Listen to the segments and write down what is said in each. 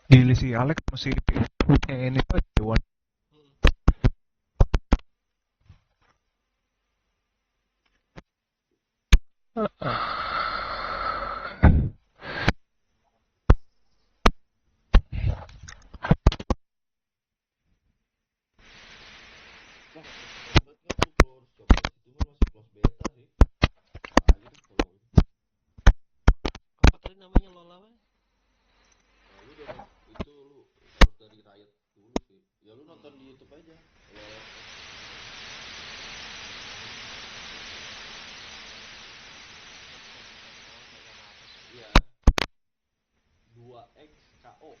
Gila si Alex masih punya ini pak Dewan. Apa tadi namanya Lola? Nah, lu udah itu lu harus dari Riot dulu sih. Ya lu nonton di YouTube aja. Iya. 2XKO.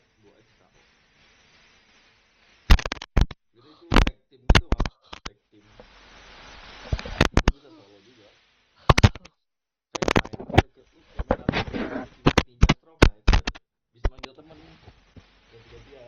Jadi itu tag team gitu, Mas. Tag team. Lu bisa solo juga. Kayak main Ninja Storm, nah itu bisa manggil temen ganti-gantian.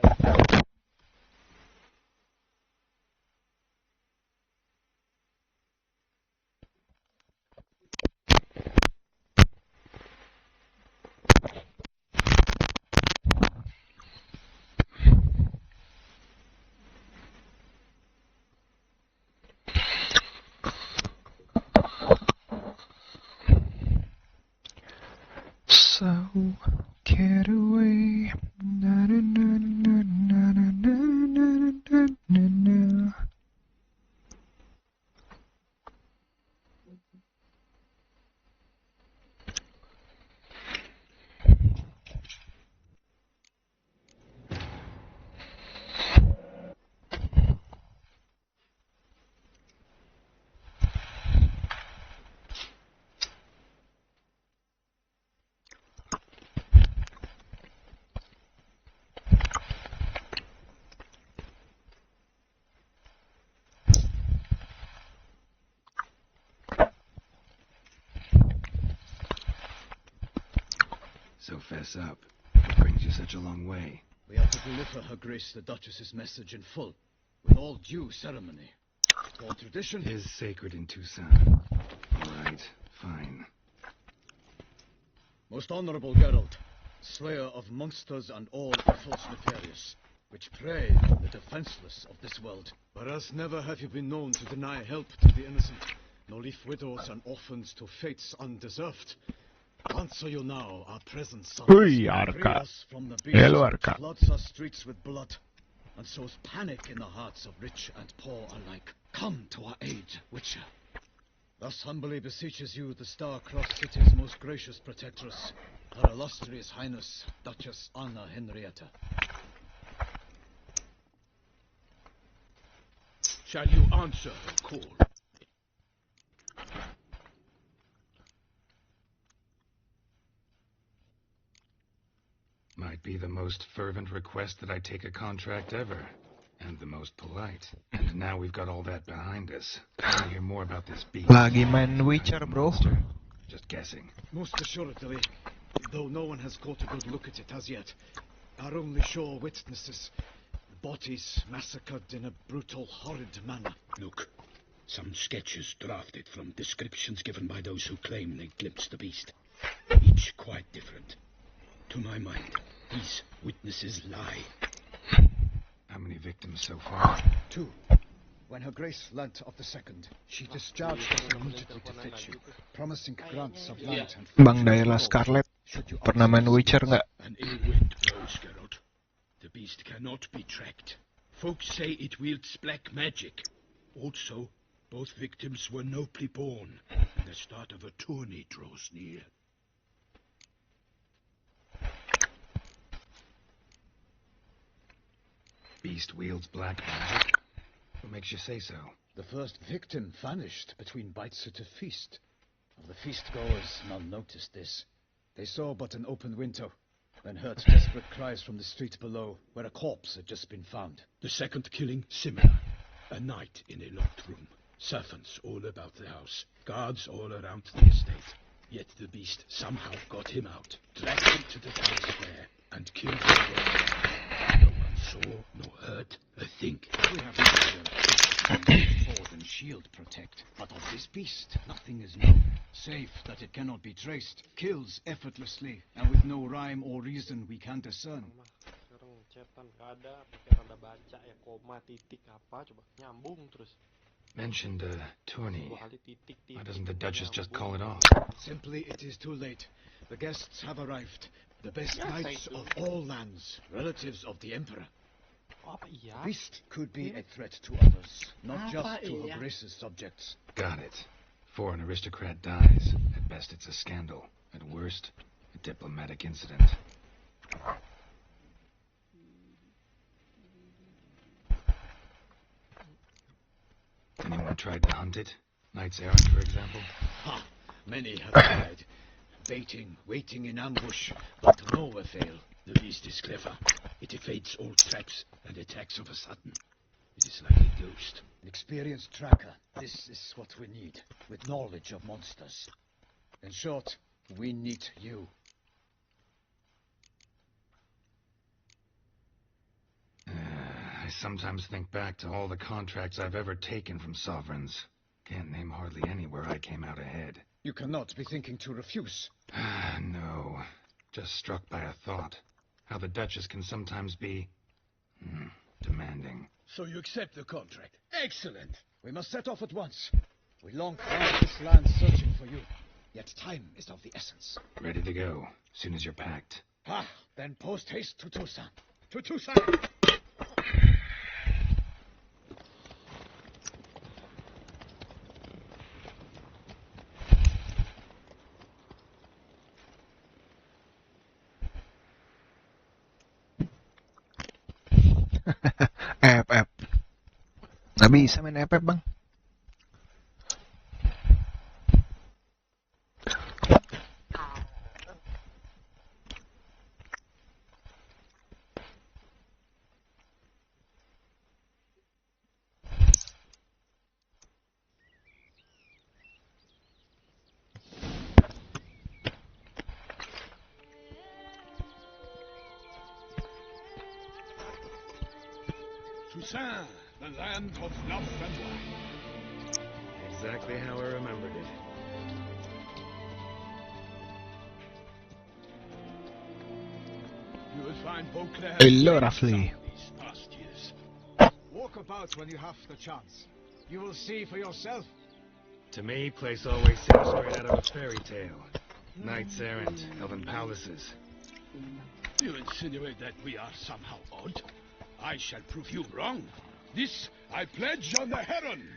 So get away. Na, na, na, na, na, na, na, na, na, na, na. So fess up. What brings you such a long way? We are to deliver Her Grace the Duchess's message in full, with all due ceremony. For tradition Is sacred in Tucson. All right, fine. Most honorable Geralt, slayer of monsters and all evils nefarious, which prey on the defenseless of this world. But as never have you been known to deny help to the innocent, nor leave widows and orphans to fates undeserved. Answer you now, our present sons. Hui, Free Arka. us from the Hello, beast Arka. which floods our streets with blood, and sows panic in the hearts of rich and poor alike. Come to our aid, Witcher. Thus humbly beseeches you the star-crossed city's most gracious protectress, Her illustrious Highness, Duchess Anna Henrietta. Shall you answer her call? Might be the most fervent request that I take a contract ever. And the most polite. And now we've got all that behind us. I want to hear more about this beast. Lagi main Witcher bro. Monster? Just guessing. Most assuredly, though no one has caught a good look at it as yet, our only sure witnesses, bodies massacred in a brutal, horrid manner. Look, some sketches drafted from descriptions given by those who claim they glimpsed the beast. Each quite different. To my mind, these witnesses lie. How many victims so far? 2. When Her Grace learnt of the second, she discharged us immediately to fetch you, promising grants of land and food. Bang Daila Scarlet. Should you Pernah main Witcher nggak? An ill wind blows, Geralt. The beast cannot be tracked. Folks say it wields black magic. Also, both victims were nobly born, and the start of a tourney draws near. Beast wields black magic? What makes you say so? The first victim vanished between bites at a feast. Of the feast-goers, none noticed this. They saw but an open window, then heard desperate cries from the street below, where a corpse had just been found. The second killing, similar. A night in a locked room. Servants all about the house. Guards all around the estate. Yet the beast somehow got him out, dragged him to the town square, and killed him there. No one saw nor heard a thing. We have sword and shield protect, but of this beast nothing is known, save that it cannot be traced, kills effortlessly, and with no rhyme or reason we can discern. setan nggak ada, pakai tanda baca ya, koma, titik, apa, coba nyambung terus. Mentioned a tourney. 2 kali titik, Why titik. doesn't the Duchess just call it off? Simply, it is too late. The guests have arrived. The best Yes, I knights do. of all lands, relatives of the Emperor. Oh, apa iya? Beast could be a threat to others, not Apa just to iya? her grace's subjects. Got it. Before an aristocrat dies, at best it's a scandal. At worst, a diplomatic incident. Anyone tried to hunt it? Knights errant, for example? Ha! Many have tried. Baiting, waiting in ambush, but to no avail. The beast is clever. It evades all traps and attacks of a sudden. It is like a ghost. An experienced tracker. This is what we need, with knowledge of monsters. In short, we need you. I sometimes think back to all the contracts I've ever taken from sovereigns. Can't name hardly any where I came out ahead. You cannot be thinking to refuse. No. Just struck by a thought. How the Duchess can sometimes be... demanding. So you accept the contract. Excellent. We must set off at once. We long round this land searching for you. Yet time is of the essence. Ready to go, soon as you're packed. Ah, then post haste to Tucson. To Tucson. App. Nggak bisa main app, Bang. Toussaint, the land of love and wine. Exactly how I remembered it. You will find Beauclair Hello, great Roughly. some these past years. Walk about when you have the chance. You will see for yourself. To me, place always seems straight out of a fairy tale. Knights errant, elven palaces. You insinuate that we are somehow odd? I shall prove you wrong. This I pledge on the Heron.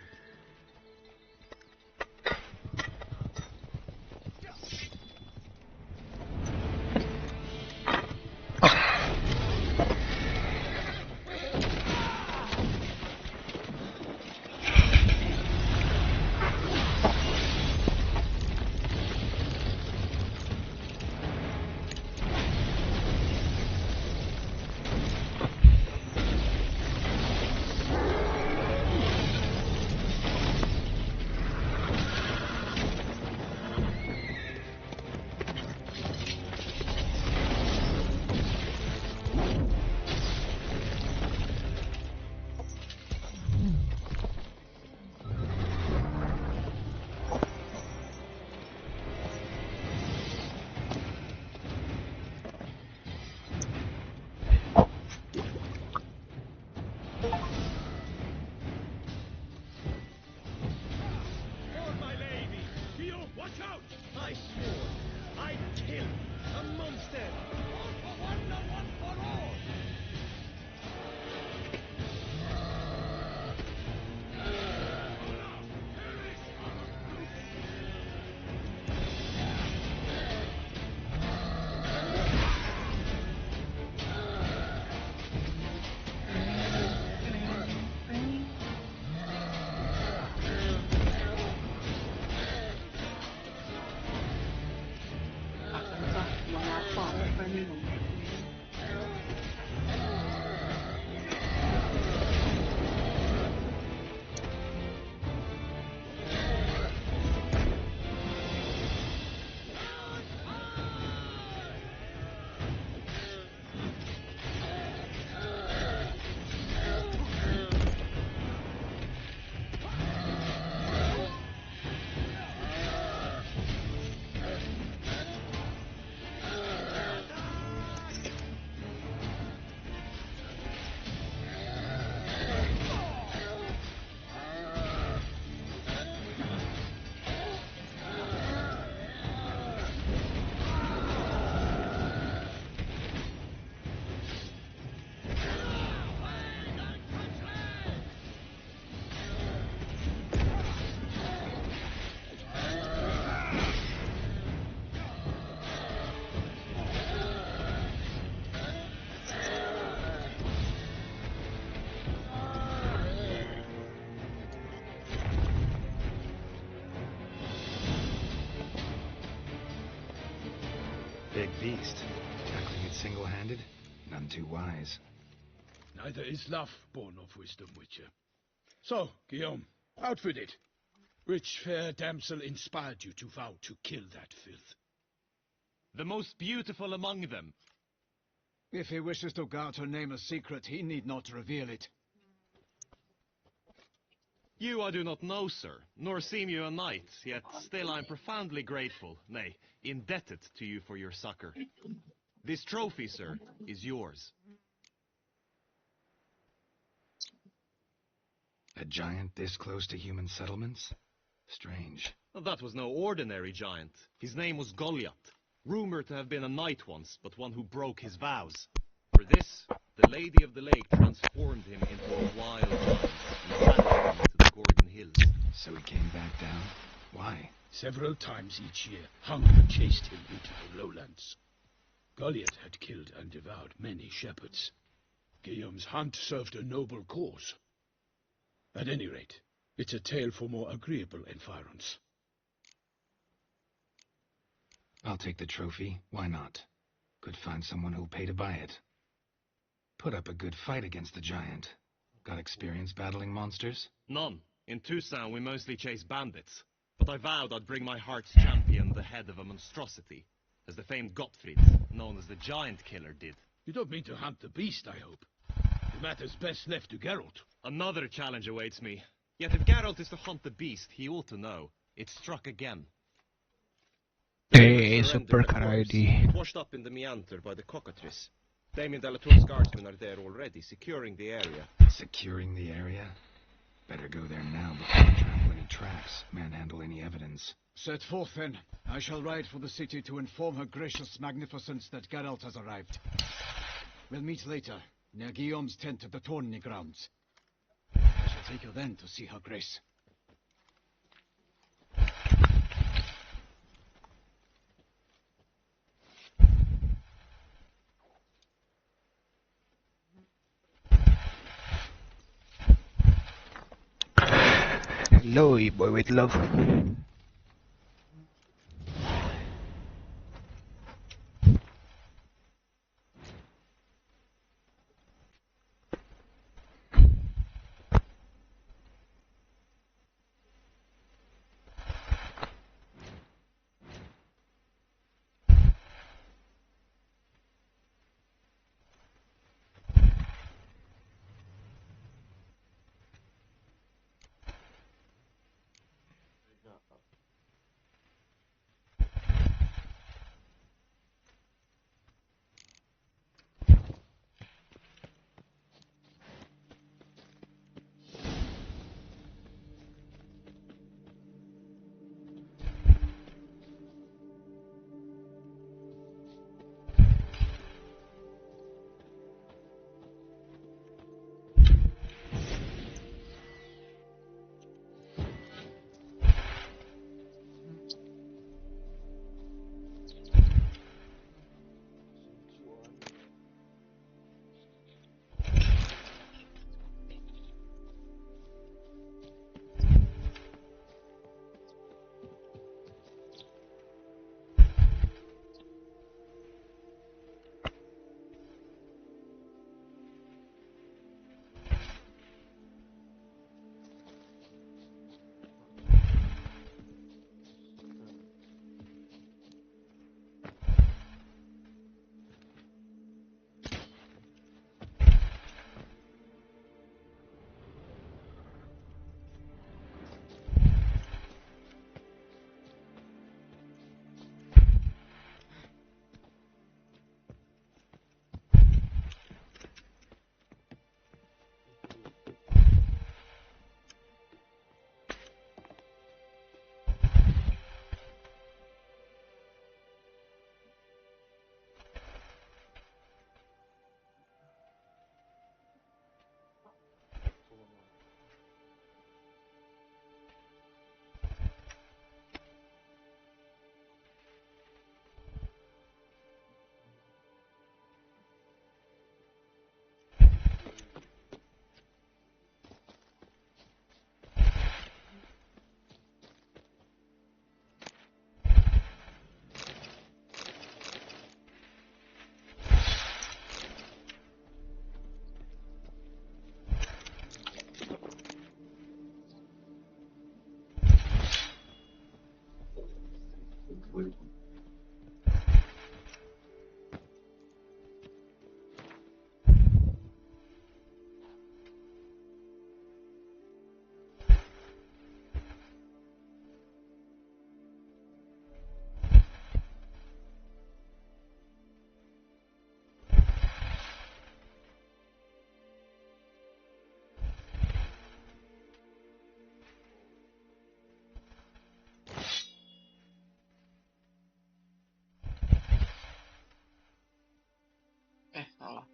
big beast. Tackling it single-handed? None too wise. Neither is love born of wisdom, Witcher. So, Guillaume, out with it. Which fair damsel inspired you to vow to kill that filth? The most beautiful among them. If he wishes to guard her name a secret, he need not reveal it. You I do not know, sir, nor seem you a knight, yet still I am profoundly grateful, nay, indebted to you for your succor. This trophy, sir, is yours. A giant this close to human settlements? Strange. Well, that was no ordinary giant. His name was Goliath, rumored to have been a knight once, but one who broke his vows. For this, the Lady of the Lake transformed him into a wild giant and banished him to the Gorgon Hills. So he came back down? Why? Several times each year, hunger chased him into the lowlands. Goliath had killed and devoured many shepherds. Guillaume's hunt served a noble cause. At any rate, it's a tale for more agreeable environs. I'll take the trophy. Why not? Could find someone who'll pay to buy it. Put up a good fight against the giant. Got experience battling monsters? None. In Toussaint we mostly chase bandits. But I vowed I'd bring my heart's champion the head of a monstrosity, as the famed Gottfried, known as the Giant Killer, did. You don't mean to hunt the beast, I hope. The matter's best left to Geralt. Another challenge awaits me. Yet if Geralt is to hunt the beast, he ought to know. It struck again. Super caridi. It washed up in the meander by the cockatrice. Damien de la Tour's guardsmen are there already, securing the area. Securing the area? Better go there now before we trample any tracks, manhandle any evidence. Set forth, then. I shall ride for the city to inform her gracious magnificence that Geralt has arrived. We'll meet later, near Guillaume's tent at the Tourney grounds. I shall take you then to see her grace. Hello, boy with love. Salah.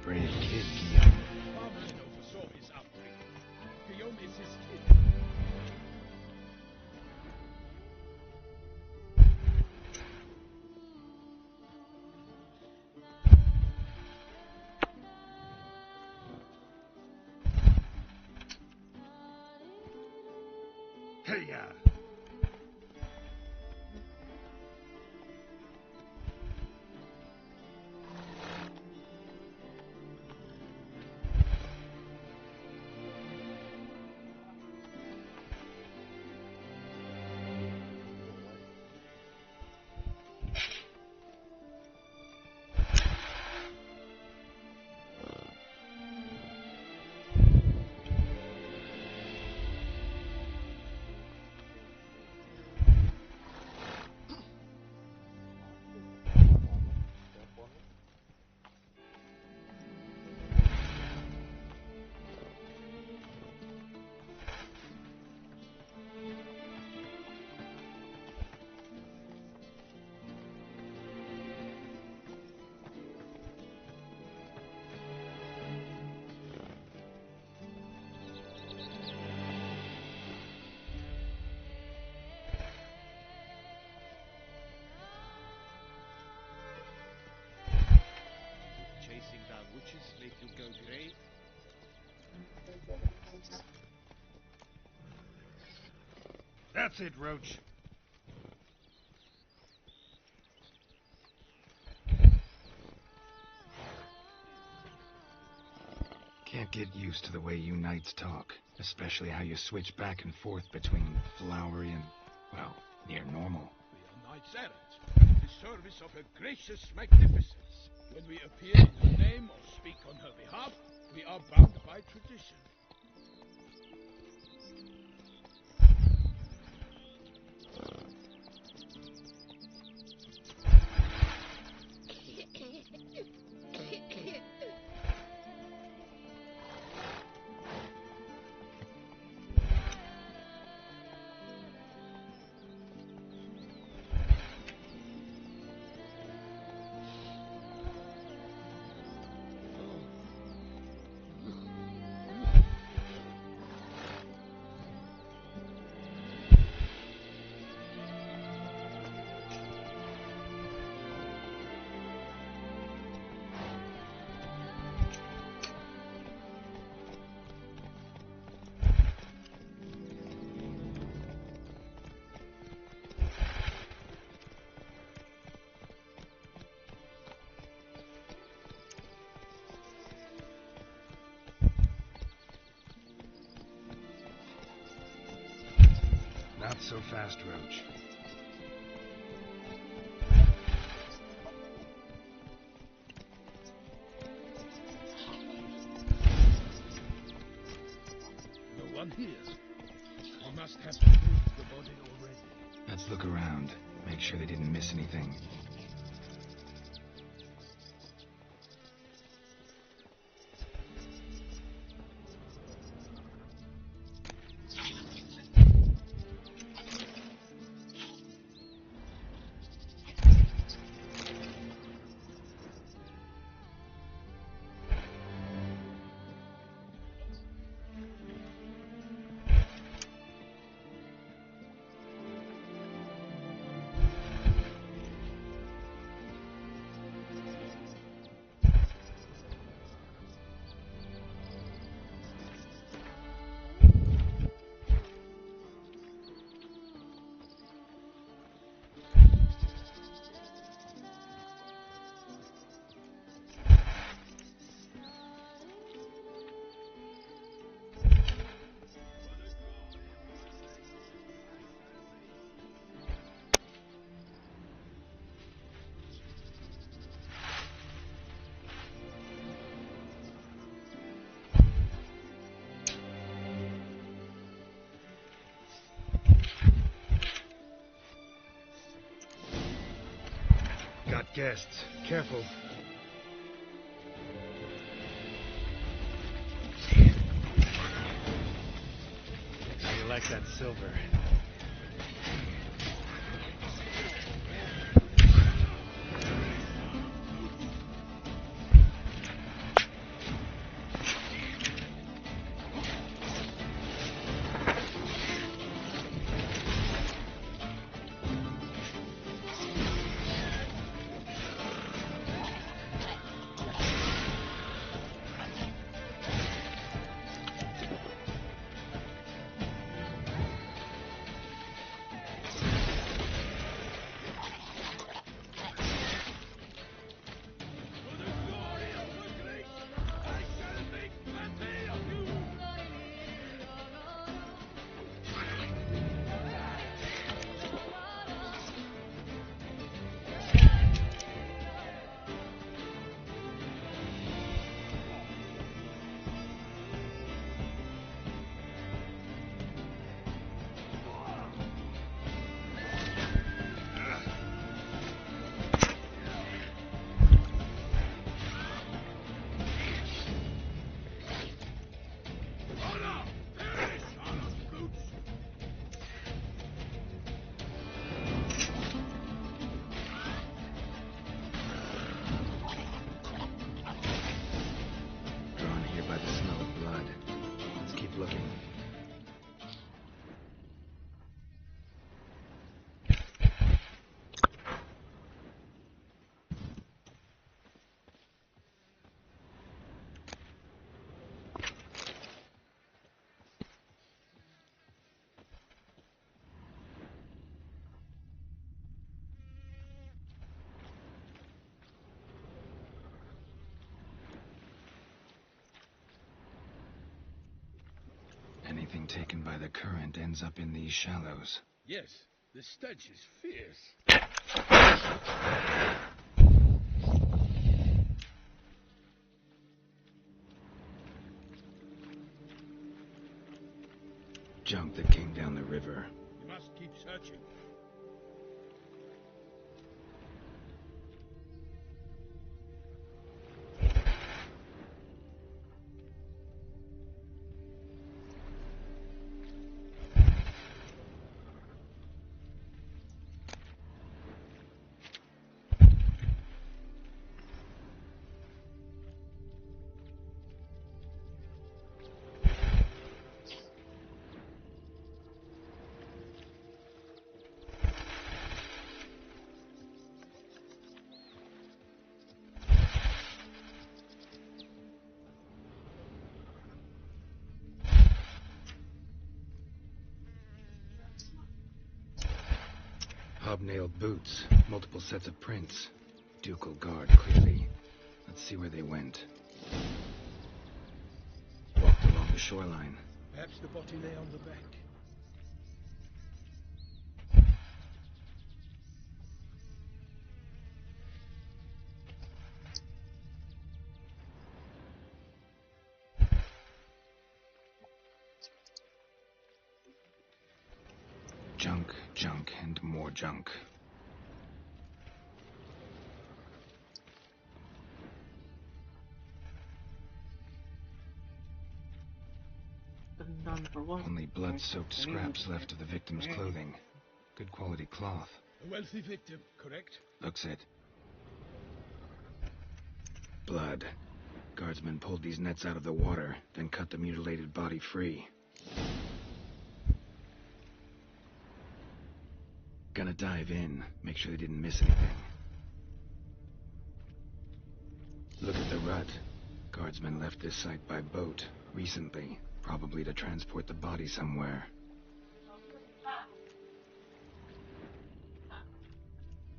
Brave kid, Guillaume. Marvelin oversaw his upbringing. Guillaume is his kid. Hey-ya! Chasing down witches make you go grey? That's it, Roach. Can't get used to the way you knights talk, especially how you switch back and forth between flowery and, well, near normal. We are knights errant, in the service of her gracious magnificence. When we appear in her name or speak on her behalf, we are bound by tradition. Not so fast, Roach. No one here. We must have removed the body already. Let's look around. Make sure they didn't miss anything. Got guests. Careful. How you like that silver? Anything taken by the current ends up in these shallows. Yes, the stench is fierce. Junk that came down the river. You must keep searching. Hobnailed boots, multiple sets of prints. Ducal guard, clearly. Let's see where they went. Walked along the shoreline. Perhaps the body lay on the bank. Junk, junk, and more junk. Number one. Only blood-soaked scraps left of the victim's clothing. Good quality cloth. A wealthy victim, correct? Looks it. Blood. Guardsmen pulled these nets out of the water, then cut the mutilated body free. Gonna dive in, make sure they didn't miss anything. Look at the rut. Guardsmen left this site by boat, recently, probably to transport the body somewhere.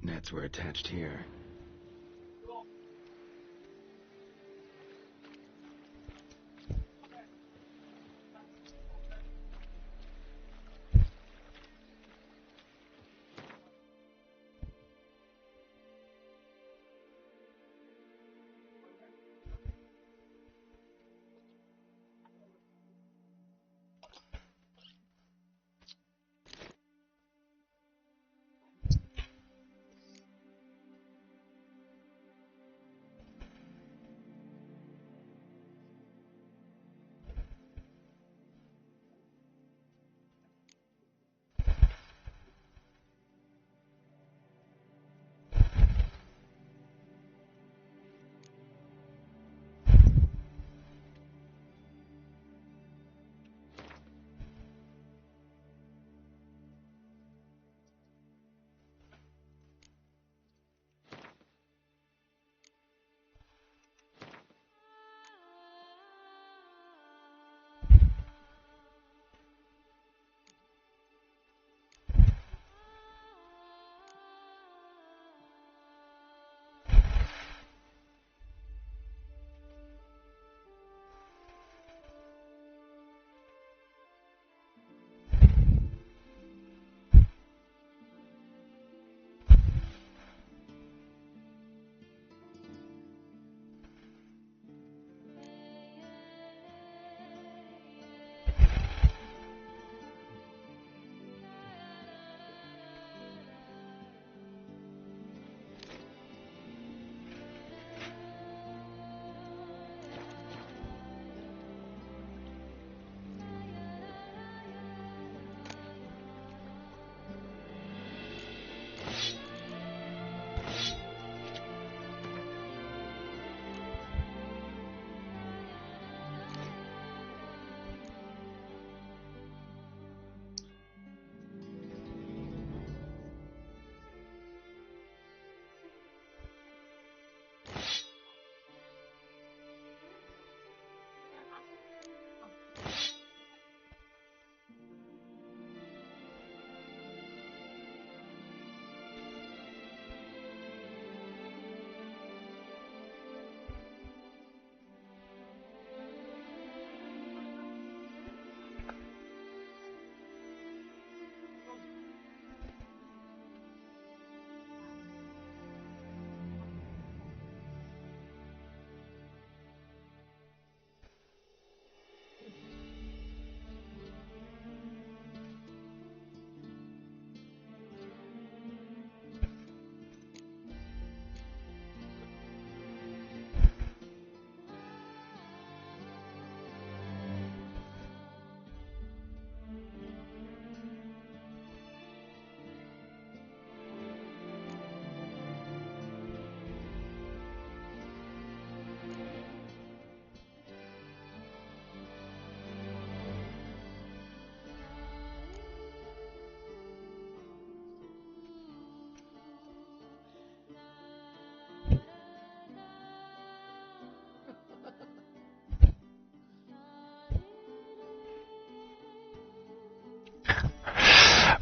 Nets were attached here.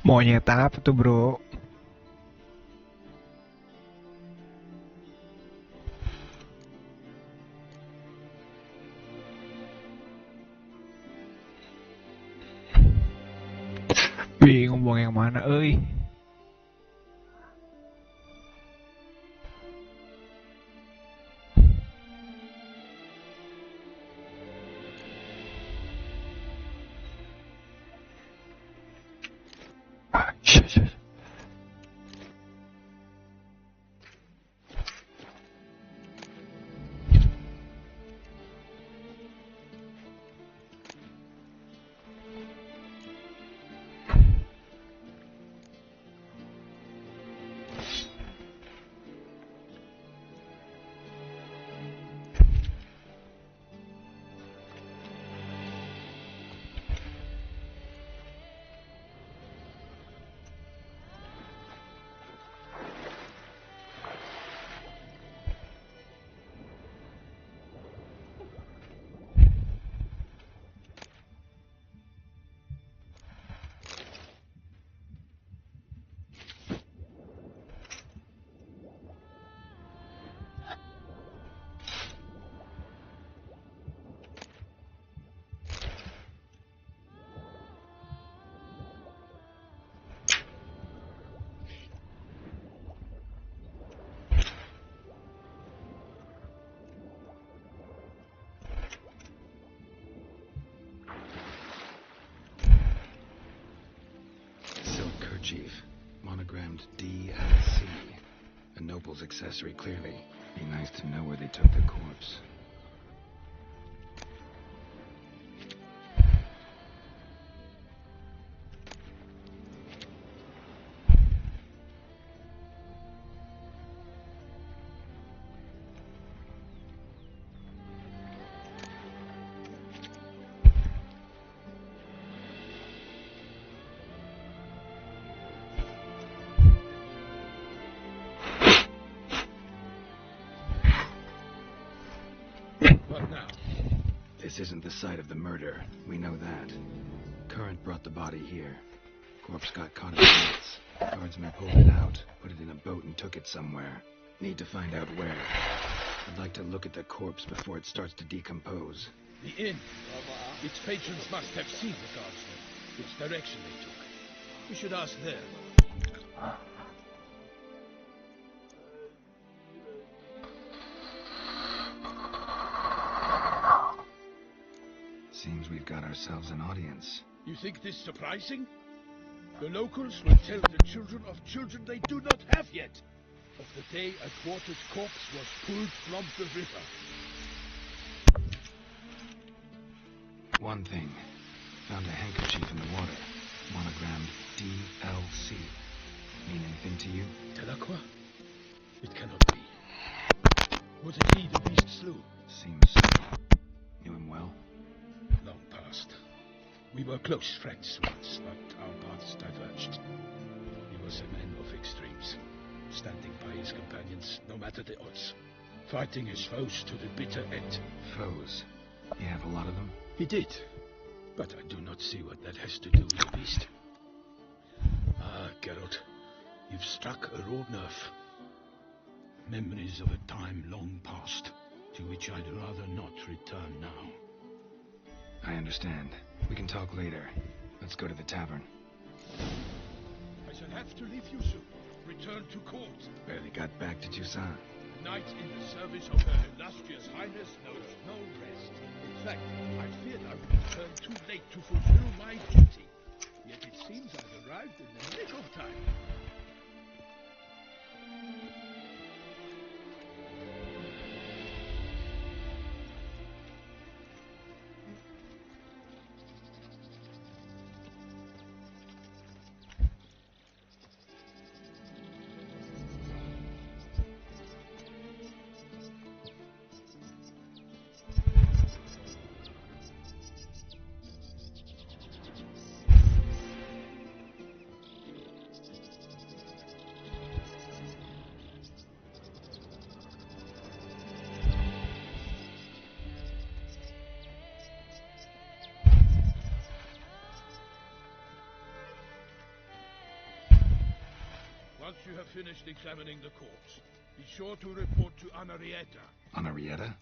Monyet apa tuh bro? Bingung buang yang mana, euy. Ah, shit. Silk kerchief, monogrammed DLC. A noble's accessory, clearly. Be nice to know where they took the corpse. What now? This isn't the site of the murder. We know that. Current brought the body here. Corpse got caught in the nets. Guardsmen pulled it out, put it in a boat and took it somewhere. Need to find out where. I'd like to look at the corpse before it starts to decompose. The inn. Its patrons must have seen the guardsmen, which direction they took. We should ask there. Seems we've got ourselves an audience. You think this surprising? The locals will tell the children of children they do not have yet, of the day a quartered corpse was pulled from the river. One thing. Found a handkerchief in the water. Monogrammed DLC. Mean anything to you? Delacroix? It cannot be. Was it he the beast slew? Seems so. Knew him well? Long past. We were close friends once, but our paths diverged. He was a man of extremes, standing by his companions, no matter the odds, fighting his foes to the bitter end. Foes. You have a lot of them? He did, but I do not see what that has to do with the beast. Ah, Geralt, you've struck a raw nerve. Memories of a time long past, to which I'd rather not return now. I understand. We can talk later. Let's go to the tavern. I shall have to leave you soon. Return to court. Barely got back to Toussaint. A knight in the service of Her Illustrious Highness knows no rest. In fact, I feared I would return too late to fulfill my duty. Yet it seems I've arrived in the nick of time. Once you have finished examining the corpse, be sure to report to Anarietta. Anarietta?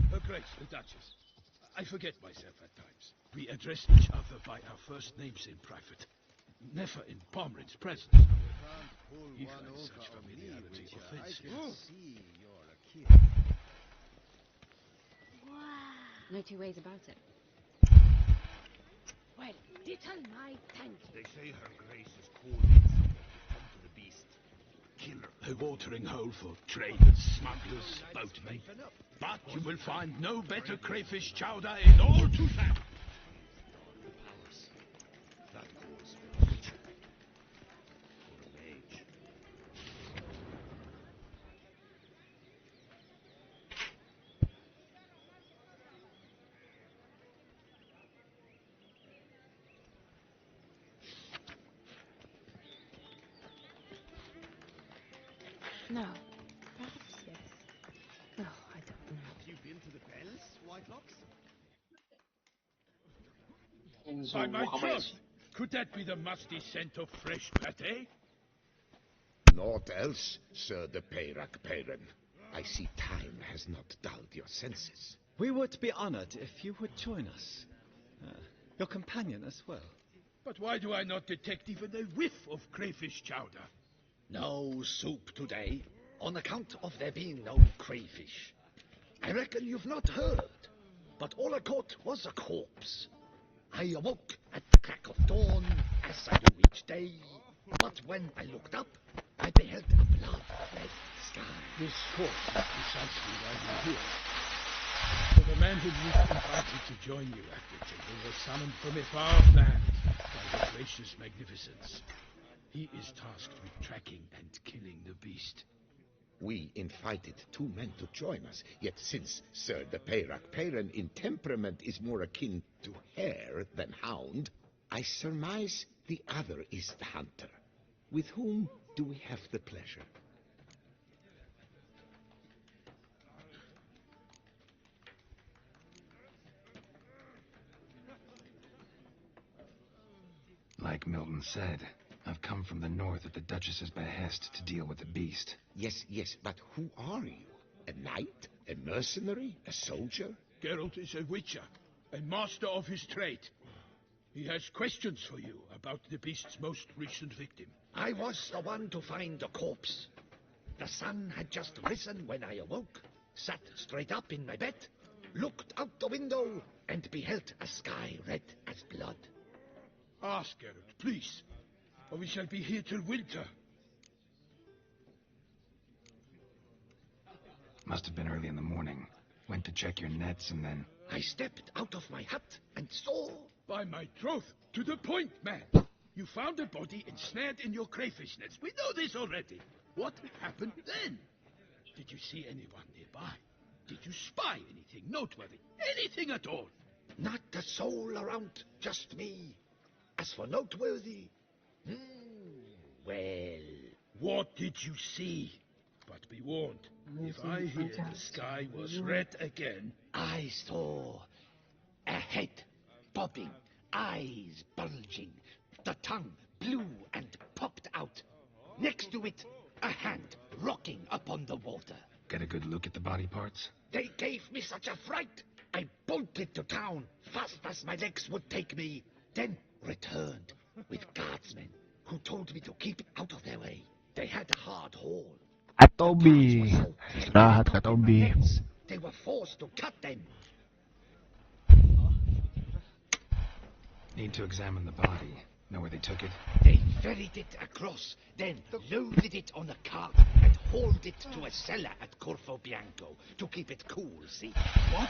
Her Grace, the Duchess. I forget myself at times. We address each other by our first names in private. Never in Pomrin's presence, however. He finds such familiarity offensive. No two ways about it. Well, little my thanks. They say Her Grace is calling someone to come to the beast. Killer, a watering hole for traders, smugglers, boatmen. But you will find no better crayfish chowder in all Tucson. That calls for a witcher. Or a mage. No. Perhaps yes. Oh, I don't know. Have you been to the bells, Whitelocks? By my Muhammad. troth, could that be the musty scent of fresh pate? Naught else, Sir de Peyrac Peyran. I see time has not dulled your senses. We would be honored if you would join us. Your companion as well. But why do I not detect even a whiff of crayfish chowder? No soup today, on account of there being no crayfish. I reckon you've not heard, but all I caught was a corpse. I awoke at the crack of dawn, as I do each day, but when I looked up, I beheld a blood-red sky. This corpse is precisely why you're here. For the man whom you invited to join you at the table was summoned from a far land by your gracious magnificence. He is tasked with tracking and killing the beast. We invited 2 men to join us, yet since Sir de Peyrac Peyran in temperament is more akin to hare than hound, I surmise the other is the hunter. With whom do we have the pleasure? Like Milton said, I've come from the north at the Duchess's behest to deal with the beast. Yes, but who are you? A knight? A mercenary? A soldier? Geralt is a witcher, a master of his trade. He has questions for you about the beast's most recent victim. I was the one to find the corpse. The sun had just risen when I awoke, sat straight up in my bed, looked out the window, and beheld a sky red as blood. Ask Geralt, please, or we shall be here till winter. Must have been early in the morning. Went to check your nets and then... I stepped out of my hut and saw... By my troth, to the point, man. You found a body ensnared in your crayfish nets. We know this already. What happened then? Did you see anyone nearby? Did you spy anything noteworthy? Anything at all? Not a soul around, just me. As for noteworthy... well... What did you see? But be warned, if I hear the sky was red again... I saw a head bobbing, eyes bulging, the tongue blue and popped out. Next to it, a hand rocking upon the water. Get a good look at the body parts? They gave me such a fright. I bolted to town, fast as my legs would take me, then returned with guardsmen who told me to keep out of their way. They had a hard haul. At Toby. Rahat ka, Toby. They were forced to cut them. Need to examine the body. Know where they took it? They ferried it across, then loaded it on a cart and hauled it to a cellar at Corvo Bianco to keep it cool, see? What?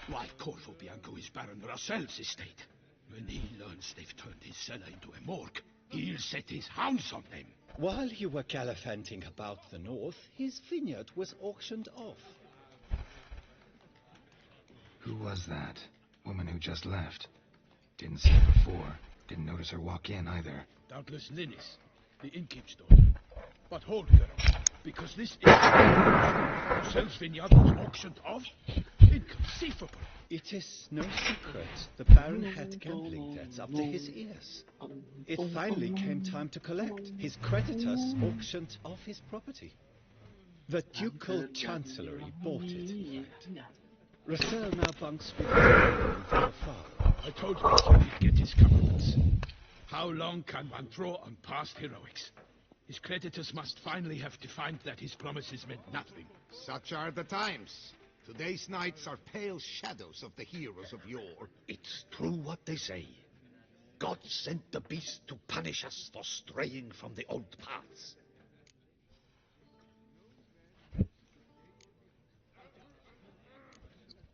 Why, Corvo Bianco is Baron Russell's estate. When he learns they've turned his cellar into a morgue, he'll set his hounds on them. While you were gallivanting about the north, his vineyard was auctioned off. Who was that? Woman who just left. Didn't see her before. Didn't notice her walk in either. Doubtless Linnis, the innkeep's daughter. But hold, girl. because this is who sells vineyards auctioned off? Inconceivable. It is no secret. The Baron had gambling debts up to his ears. It finally came time to collect. His creditors auctioned off his property. The Ducal Chancellery bought it, in fact. Russell now bunks with him from afar. I told Richard he'd get his comeuppance. How long can one draw on past heroics? His creditors must finally have defined that his promises meant nothing. Such are the times. Today's knights are pale shadows of the heroes of yore. It's true what they say. God sent the beast to punish us for straying from the old paths.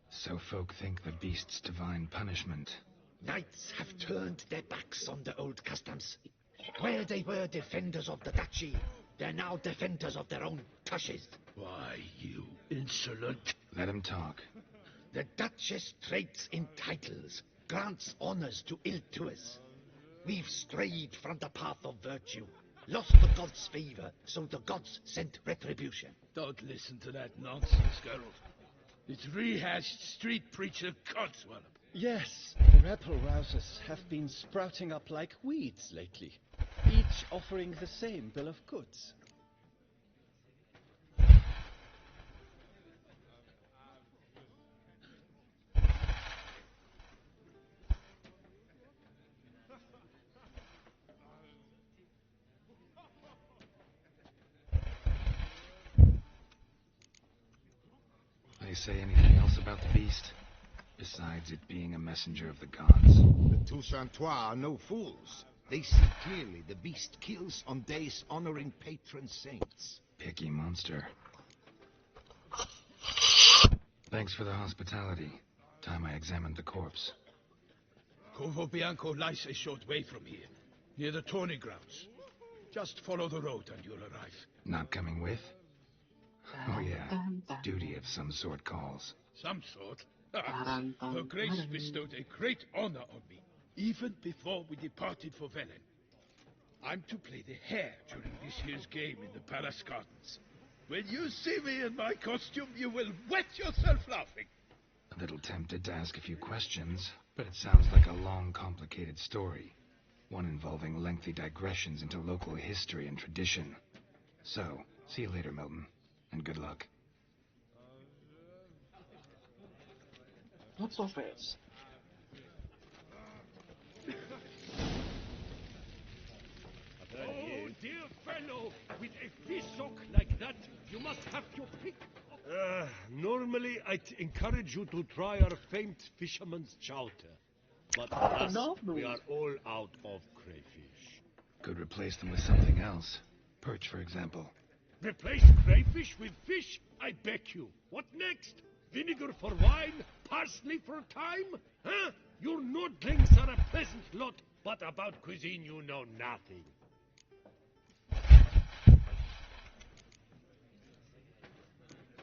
So folk think the beast's divine punishment. Knights have turned their backs on the old customs. Where they were defenders of the duchy, they're now defenders of their own tushes. Why, you insolent... Let him talk. The Duchess trades in titles, grants honors to ill-doers. We've strayed from the path of virtue, lost the gods' favor, so the gods sent retribution. Don't listen to that nonsense, Geralt. It's rehashed street preacher codswallop. Yes, the rebel rousers have been sprouting up like weeds lately, each offering the same bill of goods. They say anything else about the beast? Besides it being a messenger of the gods. The Toussaintois are no fools. They see clearly the beast kills on days honoring patron saints. Picky monster. Thanks for the hospitality. Time I examined the corpse. Corvo Bianco lies a short way from here, near the tourney grounds. Just follow the road and you'll arrive. Not coming with? Oh yeah, duty of some sort calls. Some sort? Her Grace bestowed a great honor on me, even before we departed for Velen. I'm to play the hare during this year's game in the palace gardens. When you see me in my costume, you will wet yourself laughing. A little tempted to ask a few questions, but it sounds like a long, complicated story. One involving lengthy digressions into local history and tradition. So, see you later, Milton, and good luck. Not so fast. Oh, dear fellow, with a fish hook like that, you must have your pick. Normally I'd encourage you to try our famed fisherman's chowder. But alas, we are all out of crayfish. Could replace them with something else. Perch, for example. Replace crayfish with fish? I beg you. What next? Vinegar for wine? Parsley for thyme? Huh? Your nordlings are a pleasant lot, but about cuisine you know nothing.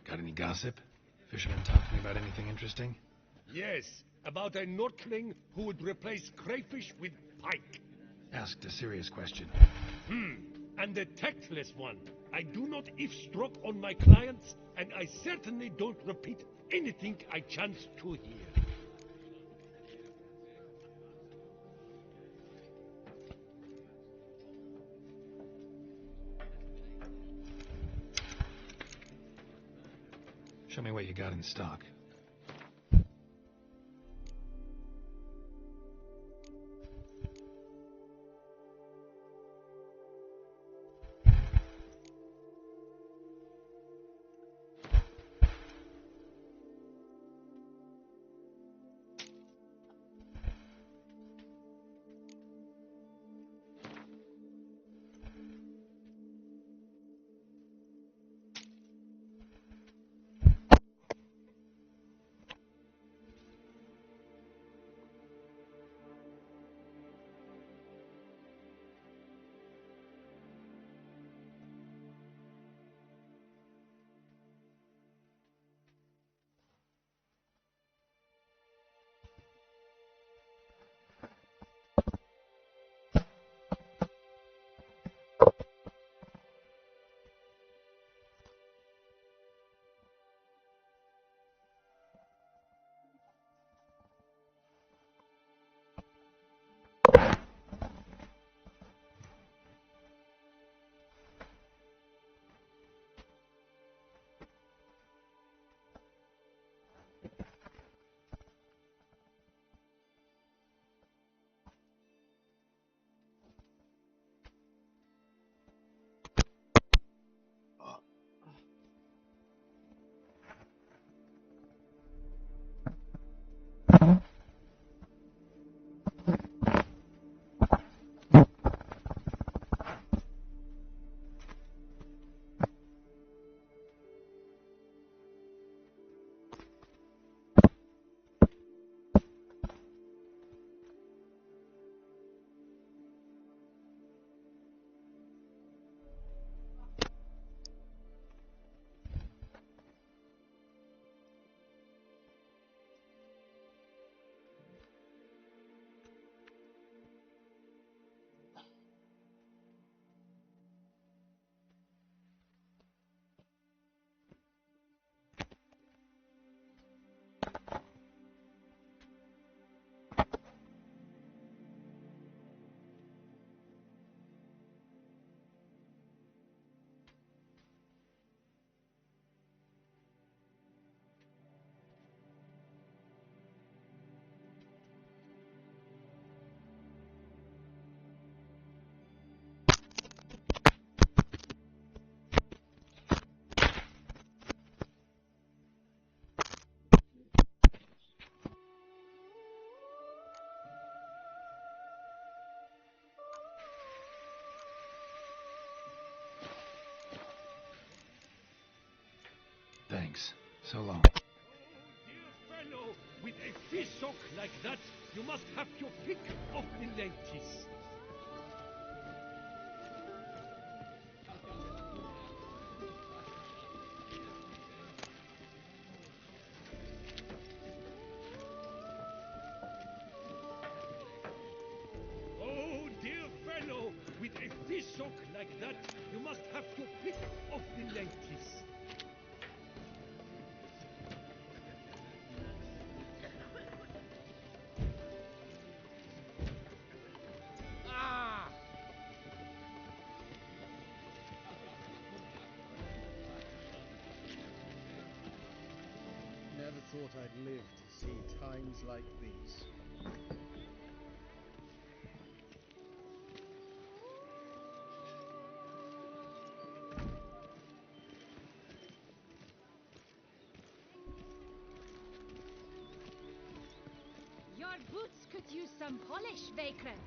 Got any gossip? Fishermen talk to me about anything interesting? Yes, about a Nordling who would replace crayfish with pike. Asked a serious question. And a tactless one. I do not eavesdrop on my clients, and I certainly don't repeat anything I chance to hear. Show me what you got in stock. Thanks. So long. Dear fellow, with a fish hook like that, you must have your pick of the ladies. Oh, dear fellow, with a fish hook like that, you must have your pick of the ladies. Never thought I'd live to see times like these. Your boots could use some polish, vagrant.